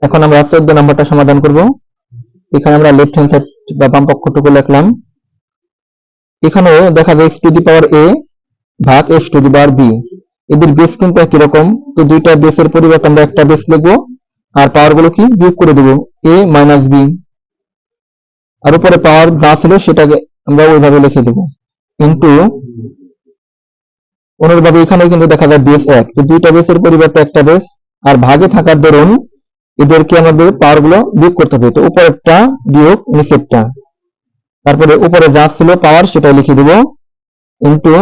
এখন আমরা 14 নম্বরটা সমাধান করব। এখানে আমরা লেফট হ্যান্ড সাইড বা বাম পক্ষটুকু লিখলাম। এখানেও দেখা যায় x to the power a ভাগ x to the power b, এদের বেস কিন্তু একই রকম। তো দুইটা বেসের পরিবর্তে আমরা একটা বেস লিখবো আর পাওয়ার গুলো কি বিয়োগ করে দেবো, a মাইনাস b, আর উপরে পাওয়ার যা ছিল সেটাকে আমরা ওইভাবে লিখে দেবো কিন্তু অনুরূপভাবে এখানে কিন্তু দেখা যায় বেস এক, তো দুইটা বেসের পরিবর্তে একটা বেস আর ভাগে থাকার দরুন এদেরকে আমাদের পাওয়ার গুলো বিয়োগ করতে হবে। তো উপরেরটা বিয়োগ নিচেরটা, তারপরে উপরে যা ছিল পাওয়ার সেটাই লিখে দেব ইন্টু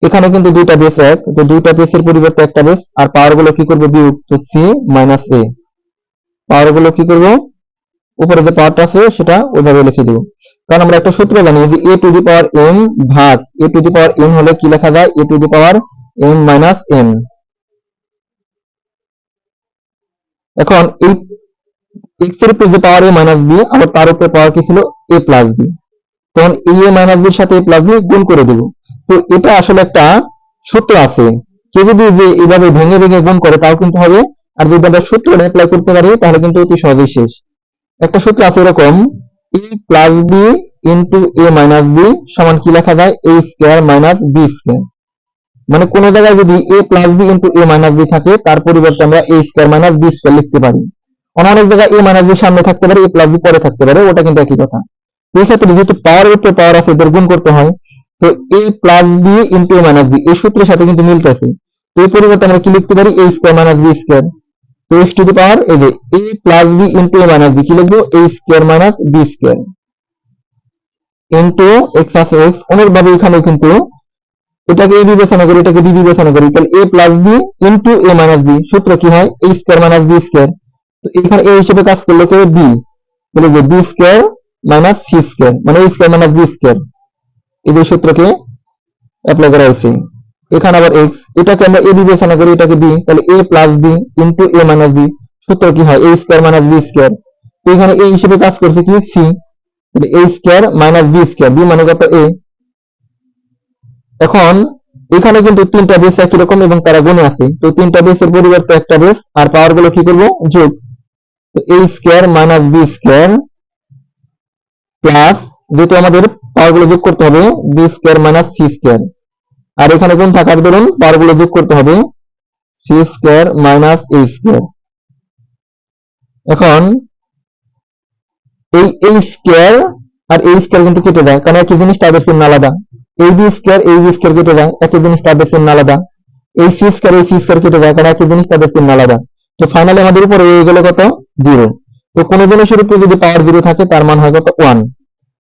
এখানে কিন্তু দুইটা বেস এক, তো দুইটা বেসের পরিবর্তে একটা বেস আর পাওয়ার গুলো কি করবো বিয়োগ, তো সি মাইনাস এ, পাওয়ার গুলো কি করবো উপরে যে পাওয়ারটা আছে সেটা ওইভাবে লিখে দেব। কারণ আমরা একটা সূত্র জানি যে a to the power m ভাগ a to the power n হলে কি লেখা যায়, a to the power m minus n। এখন এই x এর উপরে যে পাওয়ার a মাইনাস b আবার তার উপরে পাওয়ার কি ছিল a প্লাস b, তখন এই a মাইনাস b এর সাথে a প্লাস b গুণ করে দেব। তো এটা আসলে একটা সূত্র আছে, কেউ যদি যে এইভাবে ভেঙে ভেঙে গুণ করে তাও কিন্তু হবে, আর যদি আমরা সূত্রটা অ্যাপ্লাই করতে পারি তাহলে কিন্তু অতি সহজেই শেষ। একটা সূত্র আছে এরকম, a plus b into a minus b সমান কি লেখা যায়, a square minus b square. মানে কোন জায়গায় যদি a plus b into a minus b থাকে তার পরিবর্তে আমরা a square minus b square লিখতে পারি। অনেক জায়গায় a মাইনাস b সামনে থাকতে পারে, a প্লাস b পরে থাকতে পারে, ওটা কিন্তু একই কথা। এই ক্ষেত্রে যেহেতু পাওয়ারের উপরে পাওয়ার আছে এদের গুণ করতে হয়, তো a plus b into a minus b এই সূত্রের সাথে কিন্তু মিলতেছে। তো এই পরিবর্তে আমরা কি লিখতে পারি, a square minus b square. তো x টু দি পাওয়ার এই যে a plus b into a minus b কি লিখবো, a square minus b square into x আছে x। অনুরূপভাবে এখানেও কিন্তু এটাকে a বিবেচনা করি, এটাকে b বিবেচনা করি, তাহলে a plus b into a minus b সূত্র কি হয়, a square minus b square. তো এখানে a হিসেবে কাজ করলে কি হবে b, তাহলে যে b square minus c square মানে a square minus b square, এই দুই সূত্রকে অ্যাপ্লাই করা হয়েছে। এখানে আবার x, এটাকে আমরা a বিবেচনা করি, এটাকে b, তাহলে a plus b into a minus b সূত্র কি হয়, a square minus b square. তো এখানে a হিসেবে কাজ করছে কি c, তাহলে a square minus b square, b মানে কত a। এখন এখানে কিন্তু তিনটা বেস একই রকম এবং তারা গুণে আছে, তো তিনটা বেসের পরিবর্তে একটা বেস আর পাওয়ার গুলো কি করবো যোগ, তো a square minus b square plus যেহেতু আমাদের পাওয়ার গুলো যোগ করতে হবে b square minus c square, আর এখানে গুণ থাকার দরুন পাওয়ার গুলো যোগ করতে হবে c square minus a square. এখন এই a স্কোয়ার আর a স্কোয়ার কিন্তু কেটে যায়, কারণ একই জিনিস তাদের চিহ্ন আলাদা। এই b স্কোয়ার কেটে যায়, একই জিনিস তাদের চিহ্ন আলাদা। এই c স্কোয়ার কেটে যায়, কারণ একই জিনিস তাদের চিহ্ন আলাদা। তো ফাইনালি আমাদের উপরে রয়ে গেল কত, 0। তো কোন জিনিসের উপরে যদি পাওয়ার 0 থাকে তার মান হয় কত, 1।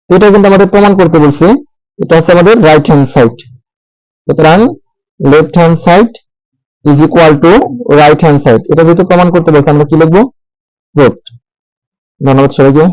এটা কিন্তু আমাদের প্রমাণ করতে বলছে, এটা হচ্ছে আমাদের রাইট হ্যান্ড সাইড। সুতরাং left hand side is equal to right hand side, এটা যেহেতু প্রমাণ করতে বলছে আমরা কি লিখবো, প্রুফড। ধন্যবাদ সবাইকে।